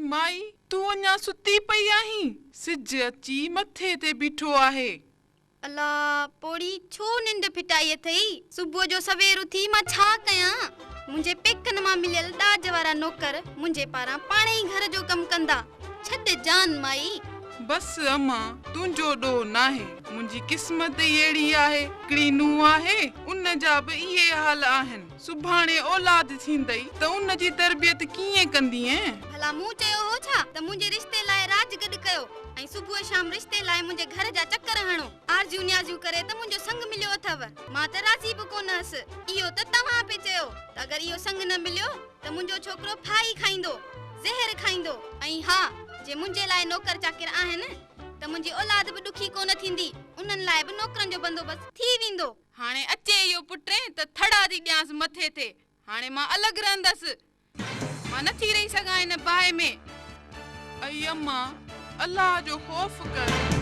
माई तू अञा सुती पई आहीं? सिज अची मथे ते बीठो आहे। अला पोड़ी छो निंड फिटाई थई? सुबह जो सवेर उथी मां छा कयां? मुझे पेकन मां मिलियल दाज वारा नौकर मुझे पारा पाणे ही घर जो कम कंदा। छड जान माई। बस अम्मा तुंजो डो नाहे, मुंजी किस्मत ही एड़ी आहे। हिकड़ी नूं आहे, उन जा भी इहे हाल आहिन। सुभाणे औलाद थींदई त उन जी तरबियत कीअं कंदीएं? भला मूं चयो हो छा त मुझे रिश्ते लाए राज गड कयो ऐं सुबह शाम रिश्ते लाए मुझे घर जा चक्कर हणो। आरजू न्याजू करे त मुझो संग मिलियो अथव। मां त राजी भी कोनस। इयो त तव्हां पे चयो त अगर इयो संग न मिलियो त मुझो छोकरो फाई खाइंदो, जहर खाइंदो। ऐं हां, जे मुझे लाए नौकर चाकर आहिन त मुझी औलाद भी दुखी कोन थींदी। उन्हन लाए भी नौकरन जो बंदोबस्त थी विंदो। हाणे अचे इयो पुटे त थड़ा दी ॾियांस मथे ते। हाणे मां अलग रहंदस। मां न थी रही सघां इन बाहि में। अई अम्मा, अल्लाह जो खौफ कर।